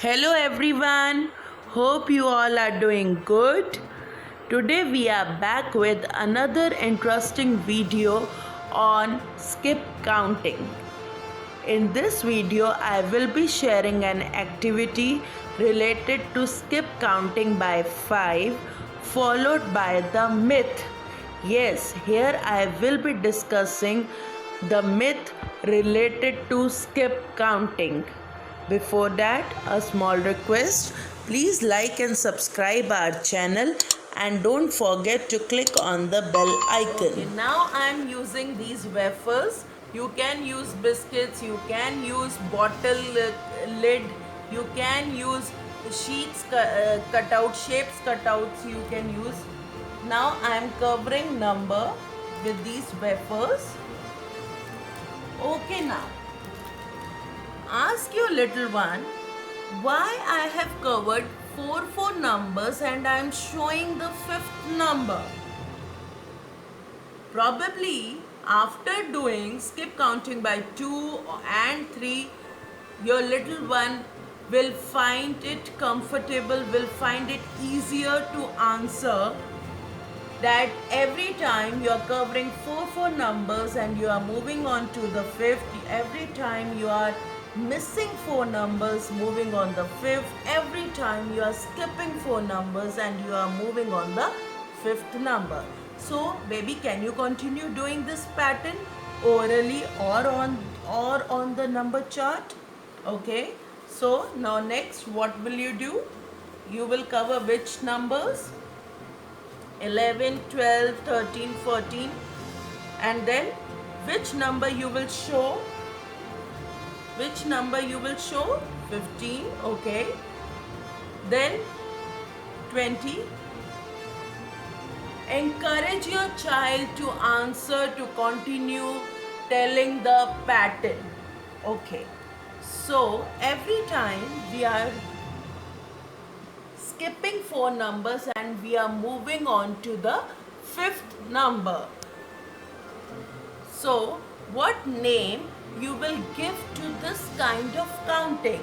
Hello everyone, hope you all are doing good. Today we are back with another interesting video on skip counting. In this video, I will be sharing an activity related to skip counting by 5 followed by the myth. Yes, here I will be discussing the myth related to skip counting. Before that, a small request, please like and subscribe our channel and don't forget to click on the bell icon. Okay, now I am using these wafers. You can use biscuits, you can use bottle lid, you can use sheets cutout, shapes cutouts you can use. Now I am covering number with these wafers. Okay, now ask your little one why I have covered four numbers and I am showing the fifth number. Probably after doing skip counting by 2 and 3, your little one will find it comfortable, will find it easier to answer that every time you are covering four numbers and you are moving on to the fifth, every time you are missing 4 numbers moving on the fifth, every time you are skipping 4 numbers and you are moving on the fifth number. So baby, can you continue doing this pattern orally or on the number chart? Okay, so now next what will you do? You will cover which numbers? 11, 12, 13, 14, and then which number you will show? Which number you will show? 15, okay. Then 20. Encourage your child to answer, to continue telling the pattern. Okay. So every time we are skipping 4 numbers and we are moving on to the fifth number. So what name you will give to this kind of counting?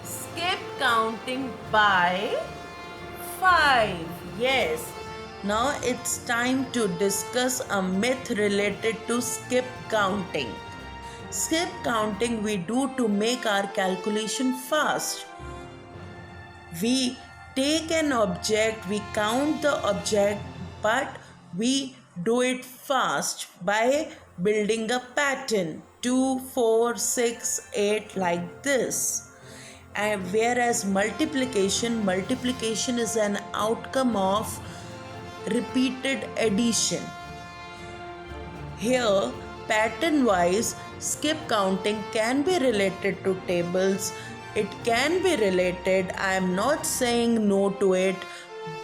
Skip counting by 5. Yes. Now it's time to discuss a myth related to skip counting. Skip counting we do to make our calculation fast. We take an object, we count the object, but we do it fast by building a pattern 2, 4, 6, 8 like this. And whereas multiplication is an outcome of repeated addition. Here, pattern wise, skip counting can be related to tables. It can be related. I am not saying no to it,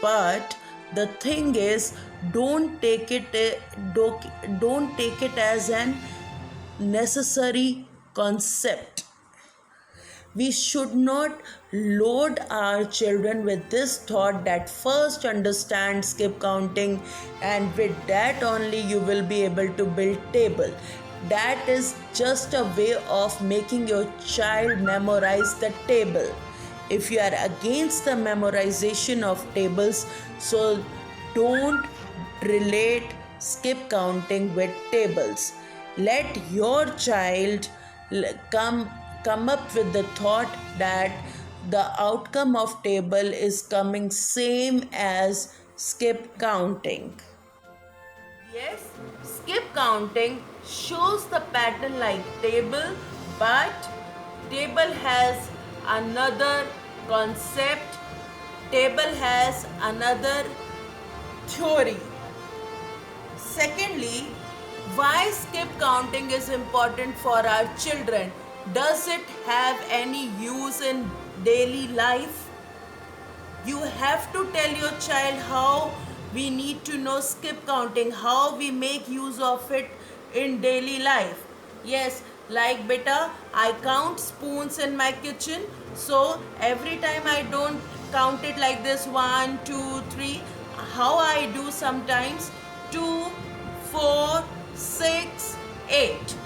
but the thing is, don't take it as an necessary concept. We should not load our children with this thought that first understand skip counting and with that only you will be able to build table. That is just a way of making your child memorize the table. If you are against the memorization of tables, so don't relate skip counting with tables. Let your child come up with the thought that the outcome of table is coming same as skip counting. Yes, skip counting shows the pattern like table, but table has another concept, table has another theory. Secondly, why skip counting is important for our children? Does it have any use in daily life? You have to tell your child how we need to know skip counting, how we make use of it in daily life. Yes, like beta, I count spoons in my kitchen, so every time I don't count it like this 1, 2, 3. How I do sometimes 2, 4, 6, 8.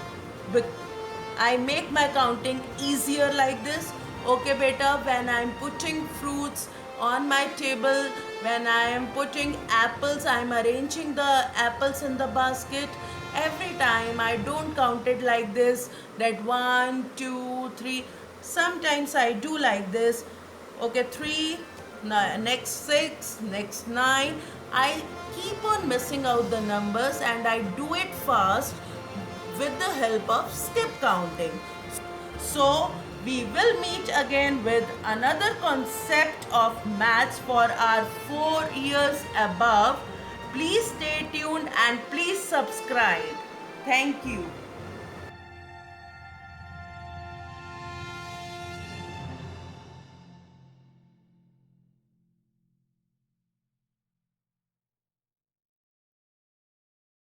I make my counting easier like this. Okay, beta, when I'm putting fruits on my table, when I am putting apples, I'm arranging the apples in the basket. Every time I don't count it like this, that one, two, three. Sometimes I do like this. Okay, three, next six, next nine. I keep on missing out the numbers and I do it fast with the help of skip counting. So, we will meet again with another concept of maths for our 4 years above. Please stay tuned and please subscribe. Thank you.